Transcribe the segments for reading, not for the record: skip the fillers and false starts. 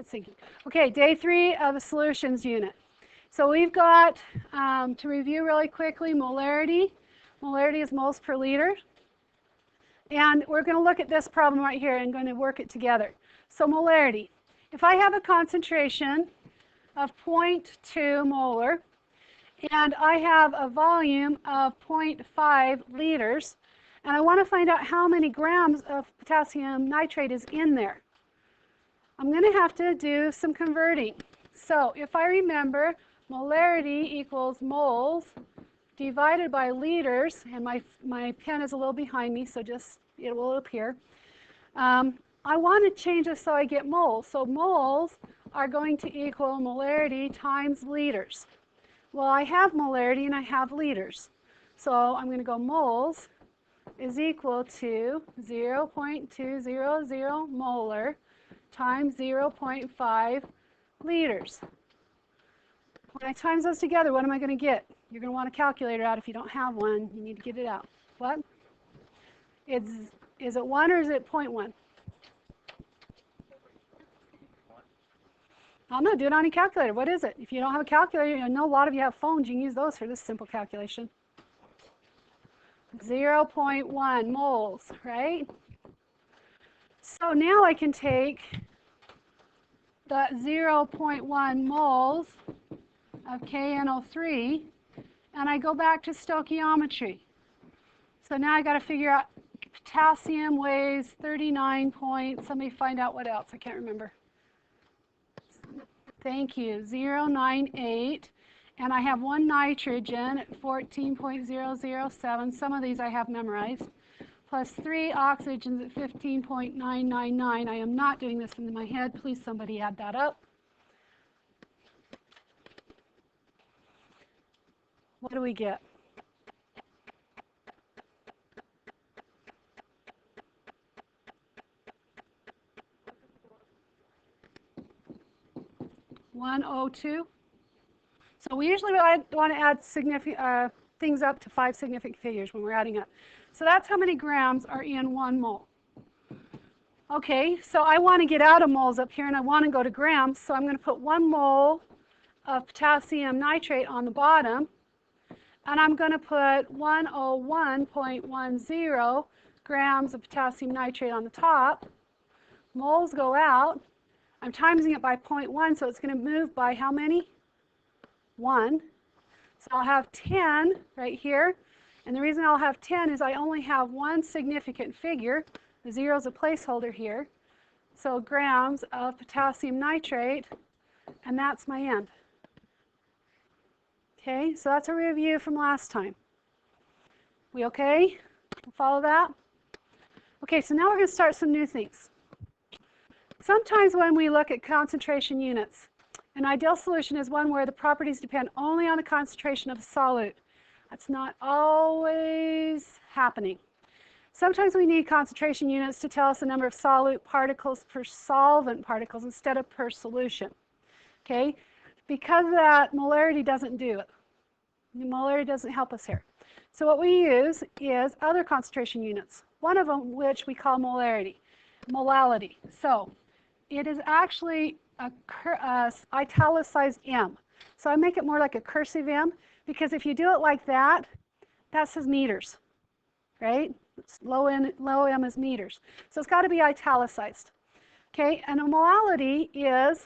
it's thinking. Okay, day 3 of the solutions unit. So we've got, to review really quickly, molarity. Molarity is moles per liter. And we're going to look at this problem right here and going to work it together. So molarity. If I have a concentration of 0.2 molar, and I have a volume of 0.5 liters, and I want to find out how many grams of potassium nitrate is in there, I'm going to have to do some converting. So if I remember, molarity equals moles divided by liters, and my pen is a little behind me, so just it will appear. I want to change this so I get moles. So moles are going to equal molarity times liters. Well, I have molarity and I have liters. So I'm going to go moles is equal to 0.200 molar times 0.5 liters. When I times those together, what am I going to get? You're going to want a calculator out if you don't have one. You need to get it out. What? Is it 1 or is it 0.1? I'm going to do it on a calculator. What is it? If you don't have a calculator, I know a lot of you have phones. You can use those for this simple calculation. 0.1 moles, right? So now I can take the 0.1 moles of KNO3 and I go back to stoichiometry. So now I got to figure out potassium weighs 39 point, somebody find out what else, I can't remember. Thank you, 098, and I have one nitrogen at 14.007. Some of these I have memorized, plus 3 oxygens at 15.999. I am not doing this in my head. Please, somebody add that up. What do we get? $102. So we usually want to add significant things up to 5 significant figures when we're adding up. So that's how many grams are in 1 mole. Okay, so I want to get out of moles up here and I want to go to grams. So I'm going to put 1 mole of potassium nitrate on the bottom. And I'm going to put 101.10 grams of potassium nitrate on the top. Moles go out. I'm timesing it by 0.1, so it's going to move by how many? 1. So I'll have 10 right here. And the reason I'll have 10 is I only have one significant figure. The 0 is a placeholder here. So grams of potassium nitrate, and that's my end. Okay, so that's a review from last time. We okay? Follow that? Okay, so now we're going to start some new things. Sometimes when we look at concentration units, an ideal solution is one where the properties depend only on the concentration of the solute. That's not always happening. Sometimes we need concentration units to tell us the number of solute particles per solvent particles instead of per solution. Okay? Because of that, molarity doesn't do it. Molarity doesn't help us here. So what we use is other concentration units, one of them which we call molarity, molality. So it is actually a italicized M. So I make it more like a cursive M, because if you do it like that, that says meters, right? Low M is meters. So it's got to be italicized. Okay, and a molality is,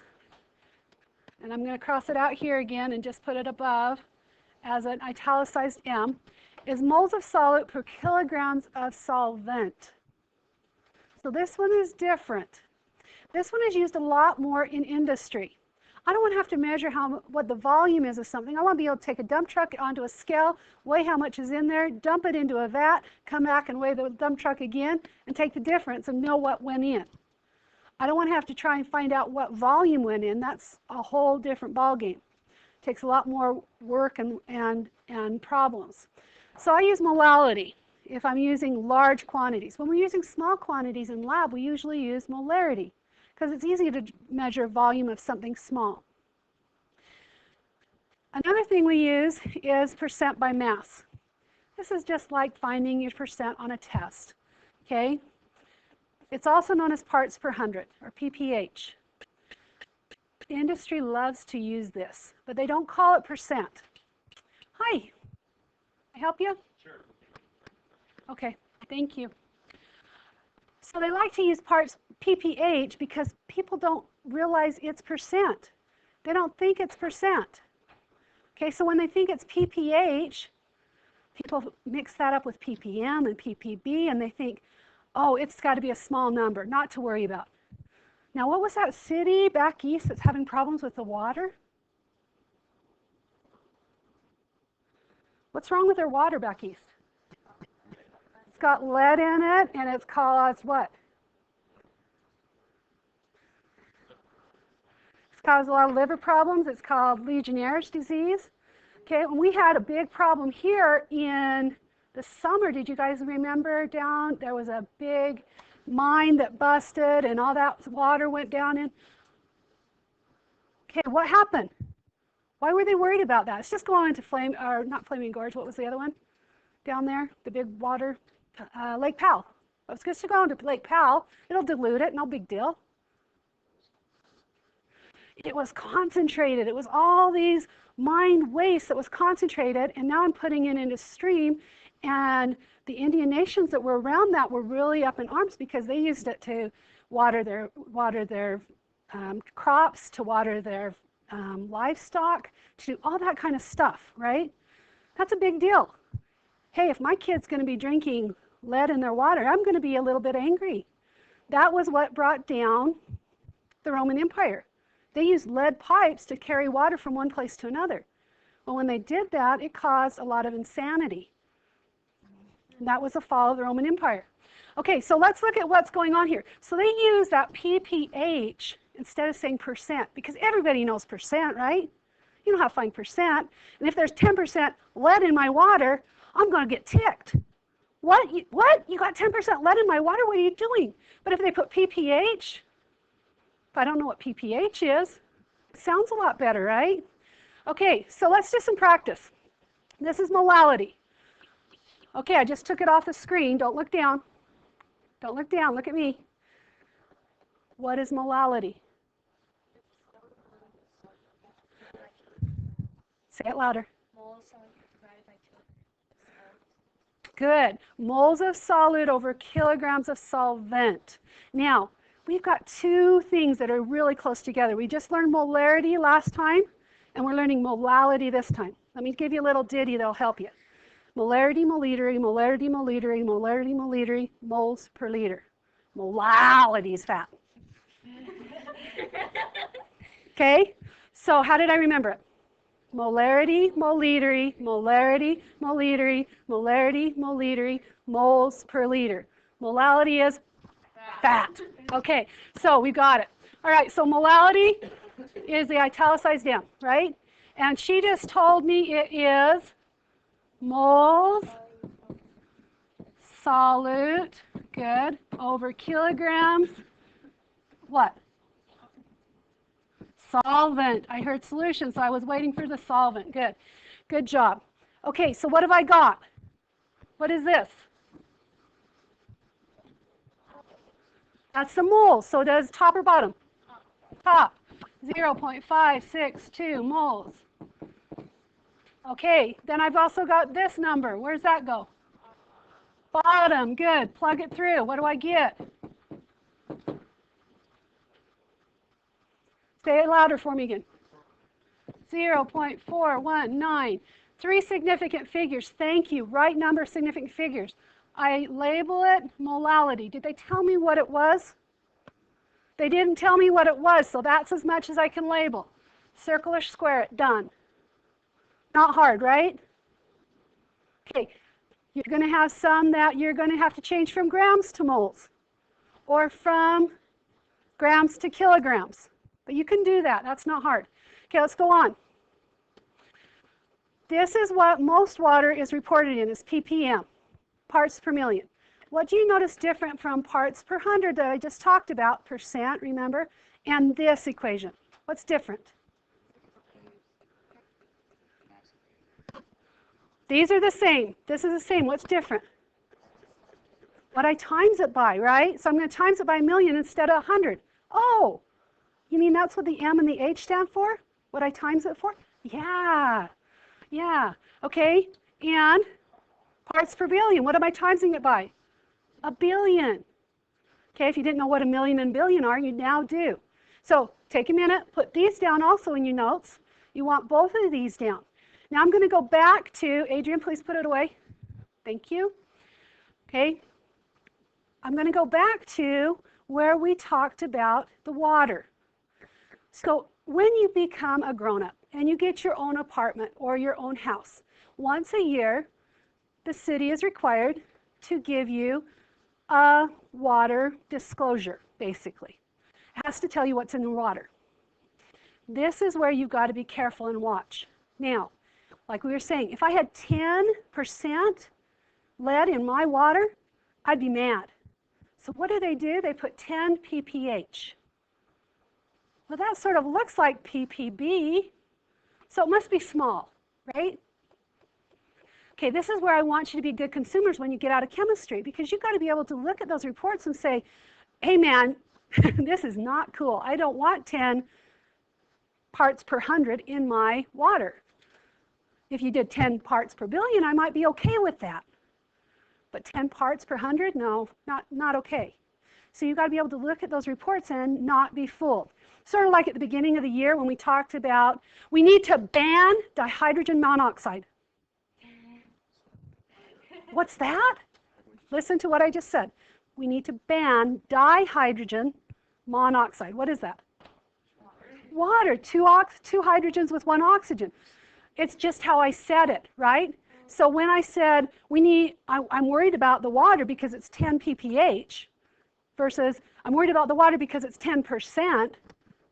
and I'm going to cross it out here again and just put it above as an italicized M, is moles of solute per kilograms of solvent. So this one is different. This one is used a lot more in industry. I don't want to have to measure what the volume is of something. I want to be able to take a dump truck onto a scale, weigh how much is in there, dump it into a vat, come back and weigh the dump truck again, and take the difference and know what went in. I don't want to have to try and find out what volume went in. That's a whole different ballgame. It takes a lot more work and problems. So I use molality if I'm using large quantities. When we're using small quantities in lab, we usually use molarity because it's easy to measure volume of something small. Another thing we use is percent by mass. This is just like finding your percent on a test. Okay? It's also known as parts per hundred, or pph. Industry loves to use this, but they don't call it percent. Hi, can I help you? Sure. Okay, thank you. So they like to use parts pph because people don't realize it's percent. They don't think it's percent. Okay, so when they think it's pph, people mix that up with ppm and ppb, and they think, oh, it's got to be a small number, not to worry about. Now, what was that city back east that's having problems with the water? What's wrong with their water back east? It's got lead in it, and it's caused what? It's caused a lot of liver problems. It's called Legionnaire's disease. Okay, and we had a big problem here in the summer. Did you guys remember down? There was a big mine that busted, and all that water went down in. Okay, what happened? Why were they worried about that? It's just going into not Flaming Gorge. What was the other one down there? The big water, Lake Powell. It's just to go into Lake Powell. It'll dilute it, no big deal. It was concentrated. It was all these mine waste that was concentrated, and now I'm putting it into stream. And the Indian nations that were around that were really up in arms because they used it to water their crops, to water their livestock, to do all that kind of stuff, right? That's a big deal. Hey, if my kid's going to be drinking lead in their water, I'm going to be a little bit angry. That was what brought down the Roman Empire. They used lead pipes to carry water from one place to another. Well, when they did that, it caused a lot of insanity. And that was the fall of the Roman Empire. Okay, so let's look at what's going on here. So they use that pph instead of saying percent, because everybody knows percent, right? You know how to find percent. And if there's 10% lead in my water, I'm going to get ticked. What? You got 10% lead in my water? What are you doing? But if they put pph, if I don't know what pph is, it sounds a lot better, right? Okay, so let's do some practice. This is molality. Okay, I just took it off the screen. Don't look down. Don't look down. Look at me. What is molality? Say it louder. Good. Moles of solid over kilograms of solvent. Now, we've got two things that are really close together. We just learned molarity last time, and we're learning molality this time. Let me give you a little ditty that'll help you. Molarity, molitery, molarity, molitery, molarity, molitery, moles per liter. Molality is fat. Okay? So how did I remember it? Molarity, molitery, molarity, molitery, molarity, molitery, moles per liter. Molality is fat. Okay, so we got it. All right, so molality is the italicized M, right? And she just told me it is moles solute, good, over kilograms, what? Solvent. I heard solution, so I was waiting for the solvent. Good. Good job. Okay, so what have I got? What is this? That's the moles. So does top or bottom? Top. 0.562 moles. Okay, then I've also got this number. Where's that go? Bottom. Good. Plug it through. What do I get? Say it louder for me again. 0.419. Three significant figures. Thank you. Right number, significant figures. I label it molality. Did they tell me what it was? They didn't tell me what it was, so that's as much as I can label. Circle or square it. Done. Not hard, right? Okay. You're going to have some that you're going to have to change from grams to moles or from grams to kilograms. But you can do that. That's not hard. Okay, let's go on. This is what most water is reported in, is ppm, parts per million. What do you notice different from parts per hundred that I just talked about, percent, remember, and this equation? What's different? These are the same. This is the same. What's different? What I times it by, right? So I'm going to times it by a million instead of 100. Oh, You mean that's what the M and the H stand for? What I times it for? Yeah. Yeah. Okay. And parts per billion. What am I timesing it by? A billion. Okay, if you didn't know what a million and billion are, you now do. So take a minute, put these down also in your notes. You want both of these down. Now I'm going to go back to, Adrian, please put it away. Thank you. Okay, I'm going to go back to where we talked about the water. So when you become a grown-up and you get your own apartment or your own house, once a year, the city is required to give you a water disclosure, basically. It has to tell you what's in the water. This is where you've got to be careful and watch. Now, like we were saying, if I had 10% lead in my water, I'd be mad. So what do? They put 10 pph. Well, that sort of looks like ppb, so it must be small, right? Okay, this is where I want you to be good consumers when you get out of chemistry, because you've got to be able to look at those reports and say, hey man, this is not cool. I don't want 10 parts per 100 in my water. If you did 10 parts per billion, I might be okay with that. But 10 parts per 100, no, not okay. So you've got to be able to look at those reports and not be fooled. Sort of like at the beginning of the year when we talked about we need to ban dihydrogen monoxide. What's that? Listen to what I just said. We need to ban dihydrogen monoxide. What is that? Water. Two hydrogens with one oxygen. It's just how I said it, right? So when I said I'm worried about the water because it's 10 pph versus I'm worried about the water because it's 10%,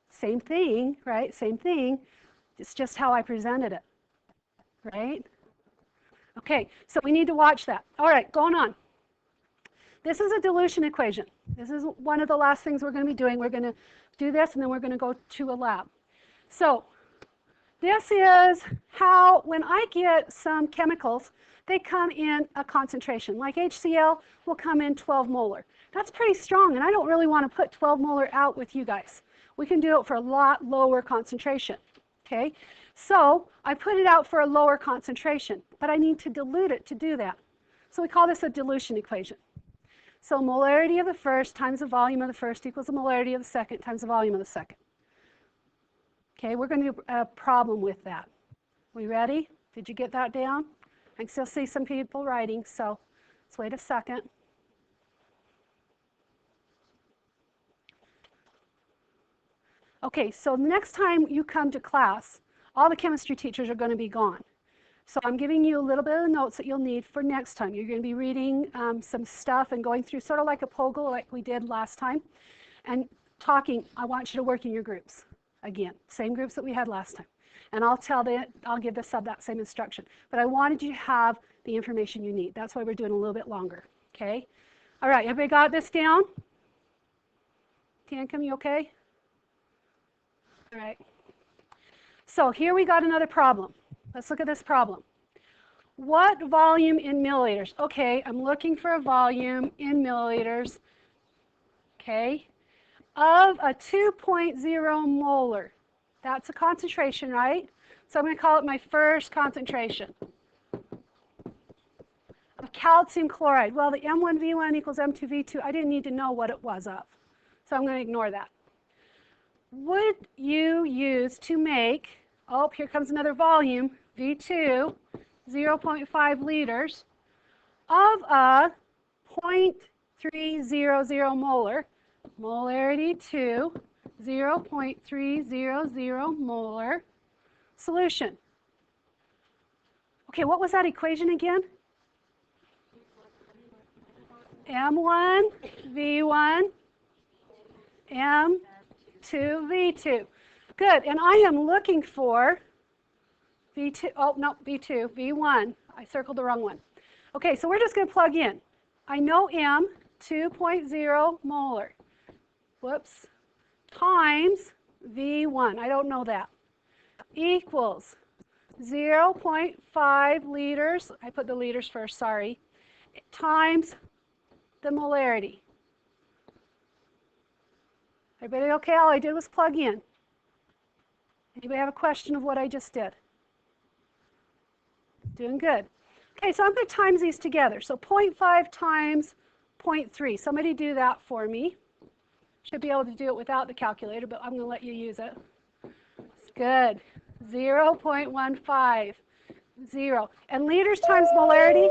same thing, right? Same thing. It's just how I presented it, right? Okay, so we need to watch that. All right, going on. This is a dilution equation. This is one of the last things we're going to be doing. We're going to do this, and then we're going to go to a lab. So this is how, when I get some chemicals, they come in a concentration. Like HCl will come in 12 molar. That's pretty strong, and I don't really want to put 12 molar out with you guys. We can do it for a lot lower concentration, okay? So I put it out for a lower concentration, but I need to dilute it to do that. So we call this a dilution equation. So molarity of the first times the volume of the first equals the molarity of the second times the volume of the second. Okay, we're going to do a problem with that. We ready? Did you get that down? I can still see some people writing, so let's wait a second. Okay, so next time you come to class, all the chemistry teachers are going to be gone. So I'm giving you a little bit of the notes that you'll need for next time. You're going to be reading some stuff and going through sort of like a POGL like we did last time. And talking, I want you to work in your groups. Again, same groups that we had last time. And I'll give the sub that same instruction. But I wanted you to have the information you need. That's why we're doing a little bit longer. Okay? All right, everybody got this down? Tancum, you okay? All right. So here we got another problem. Let's look at this problem. What volume in milliliters? Okay, I'm looking for a volume in milliliters, okay, of a 2.0 molar. That's a concentration, right? So I'm going to call it my first concentration of calcium chloride. Well, the M1V1 equals M2V2, I didn't need to know what it was of, so I'm going to ignore that. Would you use to make, oh, here comes another volume, V2, 0.5 liters of a 0.300 molar, molarity to 0.300 molar solution. Okay, what was that equation again? M1, V1, M2, V2. Good, and I am looking for V2, oh, no, V2, V1. I circled the wrong one. Okay, so we're just going to plug in. I know M, 2.0 molar. Whoops. Times V1. I don't know that. Equals 0.5 liters. I put the liters first, sorry. Times the molarity. Everybody okay? All I did was plug in. Anybody have a question of what I just did? Doing good. Okay, so I'm going to times these together. So 0.5 times 0.3. Somebody do that for me. Should be able to do it without the calculator, but I'm going to let you use it. Good. 0.15. 0. And liters times molarity?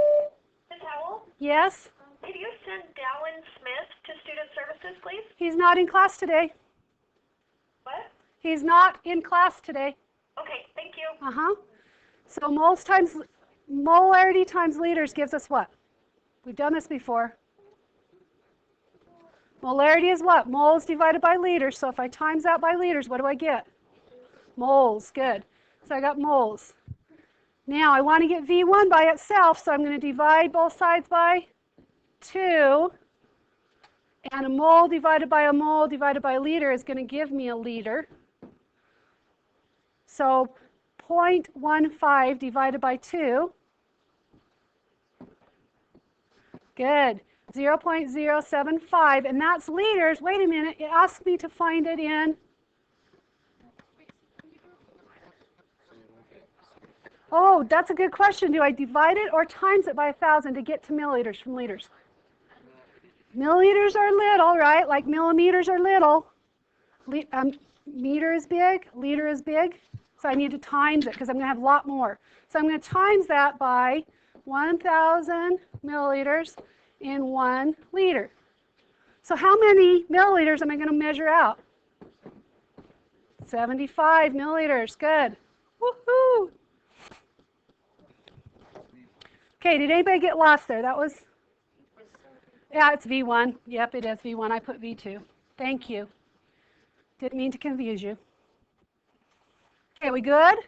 Ms. Howell? Yes? Could you send Dallin Smith to Student Services, please? He's not in class today. What? He's not in class today. Okay, thank you. Uh-huh. So moles times molarity times liters gives us what? We've done this before. Molarity is what? Moles divided by liters. So if I times that by liters, what do I get? Moles. Good. So I got moles. Now I want to get V1 by itself, so I'm going to divide both sides by 2. And a mole divided by a mole divided by a liter is going to give me a liter. So 0.15 divided by 2. Good. 0.075, and that's liters. Wait a minute, it asked me to find it in. Oh, that's a good question. Do I divide it or times it by 1,000 to get to milliliters from liters? Milliliters are little, right? Like millimeters are little. Meter is big, liter is big. So I need to times it because I'm going to have a lot more. So I'm going to times that by 1,000 milliliters in 1 liter. So how many milliliters am I going to measure out? 75 milliliters. Good. Woohoo! Okay, did anybody get lost there? That was, yeah, it's V1. Yep, it is V1. I put V2. Thank you. Didn't mean to confuse you. Okay, we good?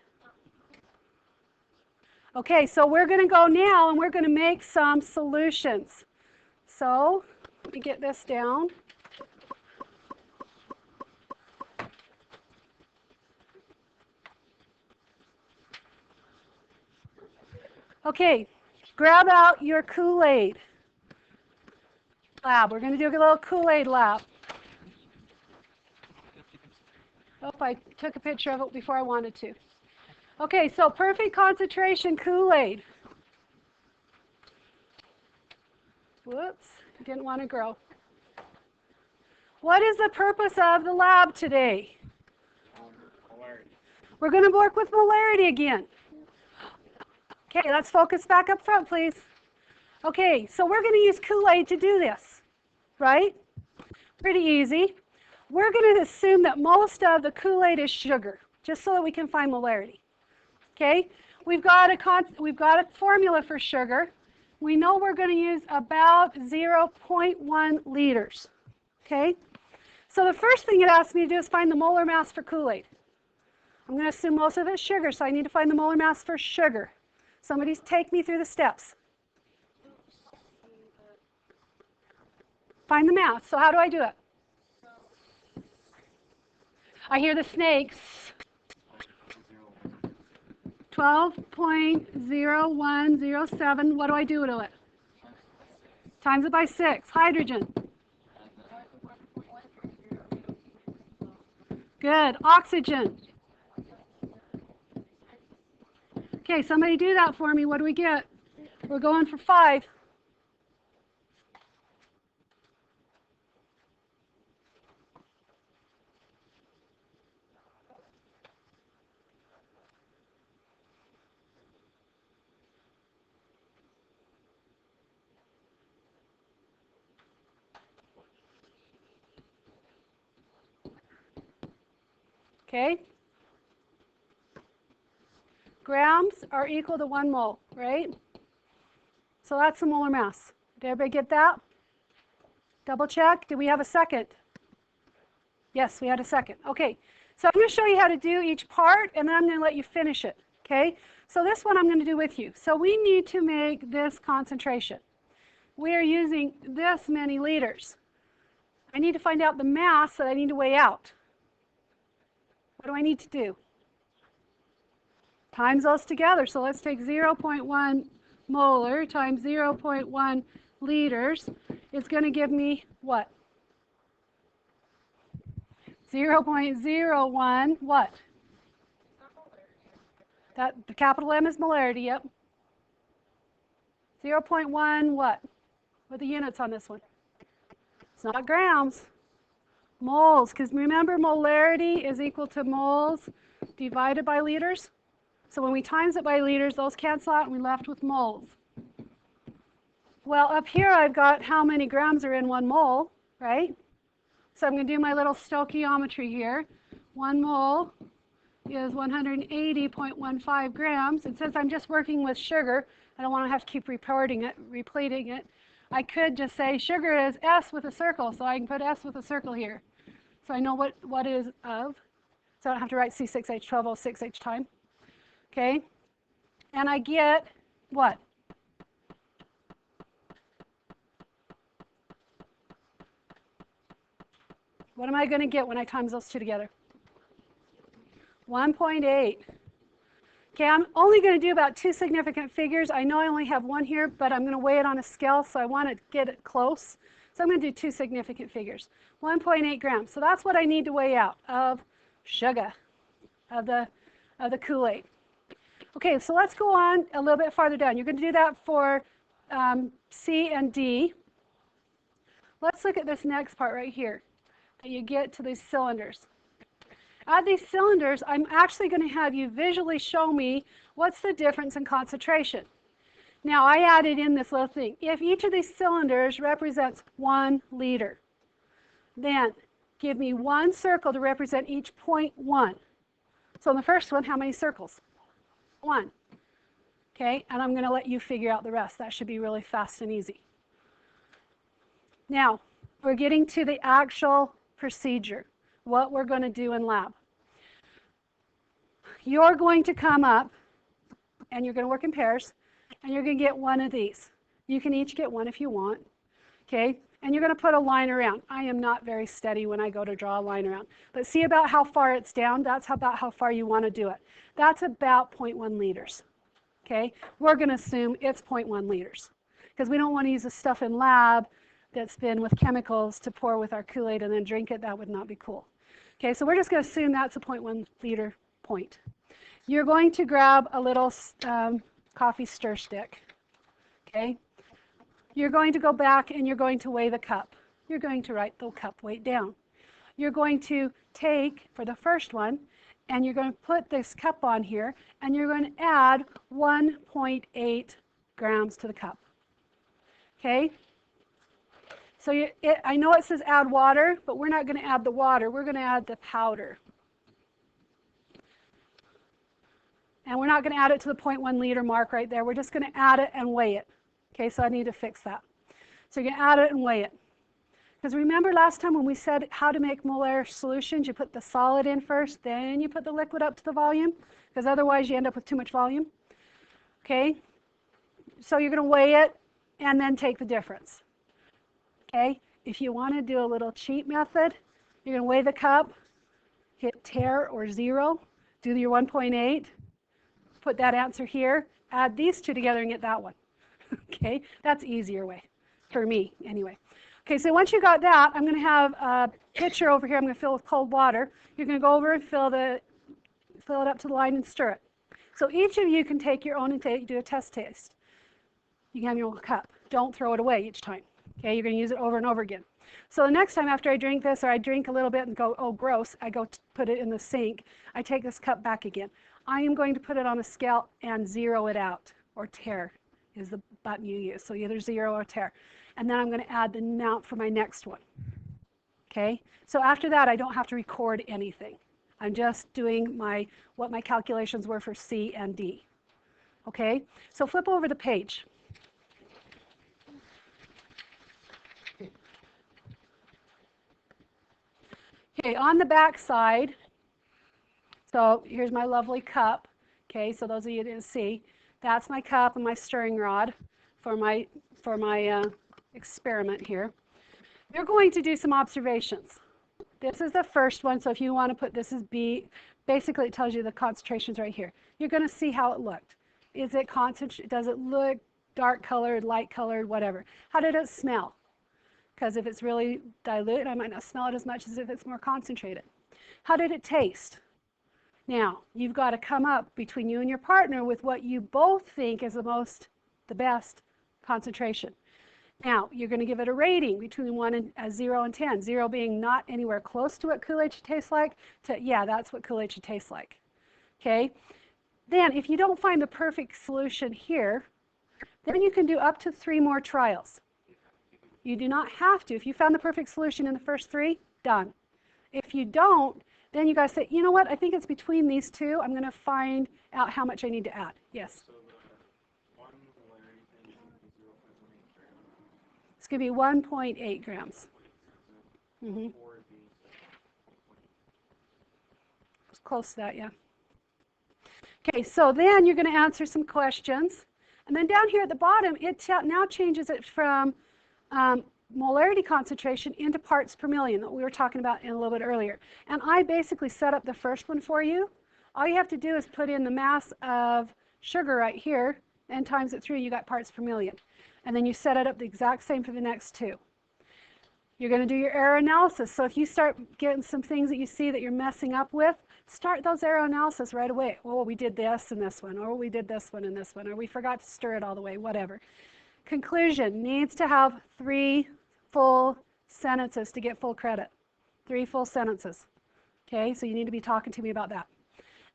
Okay, so we're going to go now and we're going to make some solutions. So let me get this down. Okay, grab out your Kool-Aid lab. We're going to do a little Kool-Aid lab. Oh, I took a picture of it before I wanted to. Okay, so perfect concentration Kool-Aid. Whoops, didn't want to grow. What is the purpose of the lab today? Molarity. We're going to work with molarity again. Okay, let's focus back up front, please. Okay, so we're going to use Kool-Aid to do this, right? Pretty easy. We're going to assume that most of the Kool-Aid is sugar, just so that we can find molarity. Okay, we've got a formula for sugar. We know we're going to use about 0.1 liters. Okay, so the first thing it asks me to do is find the molar mass for Kool-Aid. I'm going to assume most of it's sugar, so I need to find the molar mass for sugar. Somebody take me through the steps. Find the mass. So how do I do it? I hear the snakes. 12.0107. What do I do to it? Times it by 6. Hydrogen. Good. Oxygen. Okay, somebody do that for me. What do we get? We're going for 5. Okay? Grams are equal to 1 mole, right? So that's the molar mass. Did everybody get that? Double check. Did we have a second? Yes, we had a second. Okay, so I'm going to show you how to do each part, and then I'm going to let you finish it. Okay? So this one I'm going to do with you. So we need to make this concentration. We are using this many liters. I need to find out the mass that I need to weigh out. What do I need to do? Times those together. So let's take 0.1 molar times 0.1 liters. It's going to give me what? 0.01, what? That, the capital M is molarity, yep. 0.1, what? What are the units on this one? It's not grams. Moles, because remember molarity is equal to moles divided by liters. So when we times it by liters, those cancel out and we're left with moles. Well, up here I've got how many grams are in 1 mole, right? So I'm going to do my little stoichiometry here. 1 mole is 180.15 grams. And since I'm just working with sugar, I don't want to have to keep replating it. I could just say sugar is S with a circle, so I can put S with a circle here. So I know what is of. So I don't have to write C6H12O6H time. Okay? And I get what? What am I going to get when I times those two together? 1.8. Okay, I'm only going to do about 2 significant figures. I know I only have 1 here, but I'm going to weigh it on a scale, so I want to get it close. So I'm going to do 2 significant figures. 1.8 grams. So that's what I need to weigh out of sugar, of the Kool-Aid. Okay, so let's go on a little bit farther down. You're going to do that for C and D. Let's look at this next part right here. You get to these cylinders. At these cylinders, I'm actually going to have you visually show me what's the difference in concentration. Now, I added in this little thing. If each of these cylinders represents 1 liter, then give me 1 circle to represent each 0.1. So in the first one, how many circles? 1. Okay, and I'm going to let you figure out the rest. That should be really fast and easy. Now, we're getting to the actual procedure, what we're going to do in lab. You're going to come up, and you're going to work in pairs, and you're going to get 1 of these. You can each get 1 if you want, okay? And you're going to put a line around. I am not very steady when I go to draw a line around. But see about how far it's down? That's about how far you want to do it. That's about 0.1 liters, okay? We're going to assume it's 0.1 liters because we don't want to use the stuff in lab that's been with chemicals to pour with our Kool-Aid and then drink it. That would not be cool. Okay, so we're just going to assume that's a 0.1 liter point. You're going to grab a little coffee stir stick. Okay, you're going to go back and you're going to weigh the cup. You're going to write the cup weight down. You're going to take, for the first one, and you're going to put this cup on here, and you're going to add 1.8 grams to the cup. Okay? So I know it says add water, but we're not going to add the water. We're going to add the powder. And we're not going to add it to the 0.1 liter mark right there. We're just going to add it and weigh it. Okay, so I need to fix that. So you're going to add it and weigh it. Because remember last time when we said how to make molar solutions, you put the solid in first, then you put the liquid up to the volume, because otherwise you end up with too much volume. Okay, so you're going to weigh it and then take the difference. Okay, if you want to do a little cheat method, you're going to weigh the cup, hit tare or 0, do your 1.8, put that answer here, add these two together and get that one. Okay, that's the easier way, for me anyway. Okay, so once you got that, I'm going to have a pitcher over here I'm going to fill with cold water. You're going to go over and fill it up to the line and stir it. So each of you can take your own and do a test taste. You can have your own cup. Don't throw it away each time. Okay, you're going to use it over and over again. So the next time after I drink this, or I drink a little bit and go, oh, gross, I go to put it in the sink. I take this cup back again. I am going to put it on a scale and 0 it out, or tare is the button you use. So either 0 or tare. And then I'm going to add the amount for my next one. Okay, so after that, I don't have to record anything. I'm just doing what my calculations were for C and D. Okay, so flip over the page. Okay, on the back side, so here's my lovely cup. Okay, so those of you who didn't see, that's my cup and my stirring rod for my experiment here. You're going to do some observations. This is the first one, so if you want to put this as B, basically it tells you the concentrations right here. You're going to see how it looked. Is it concentrated? Does it look dark colored, light colored, whatever? How did it smell? Because if it's really dilute, I might not smell it as much as if it's more concentrated. How did it taste? Now, you've got to come up between you and your partner with what you both think is the best concentration. Now, you're going to give it a rating between 0 and 10. 0 being not anywhere close to what Kool-Aid should taste like, to, yeah, that's what Kool-Aid should taste like. Okay? Then, if you don't find the perfect solution here, then you can do up to 3 more trials. You do not have to. If you found the perfect solution in the first 3, done. If you don't, then you guys say, you know what, I think it's between these 2. I'm going to find out how much I need to add. Yes? So the one molarity thing is 0.18 grams. It's going to be 1.8 grams. Mm-hmm. It's close to that, yeah. Okay, so then you're going to answer some questions. And then down here at the bottom, it now changes it from molarity concentration into parts per million that we were talking about a little bit earlier. And I basically set up the first one for you. All you have to do is put in the mass of sugar right here and times it through, you got parts per million. And then you set it up the exact same for the next 2. You're going to do your error analysis. So if you start getting some things that you see that you're messing up with, start those error analysis right away. Oh, we did this in this one, or we did this one in this one, or we forgot to stir it all the way, whatever. Conclusion needs to have 3 full sentences to get full credit. 3 full sentences. Okay, so you need to be talking to me about that.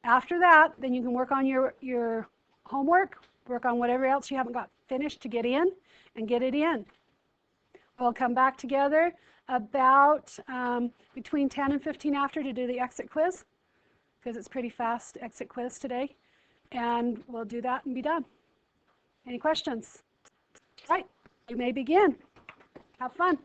After that, then you can work on your homework, work on whatever else you haven't got finished to get in, and get it in. We'll come back together about between 10 and 15 after to do the exit quiz, because it's pretty fast exit quiz today. And we'll do that and be done. Any questions? Right, you may begin. Have fun.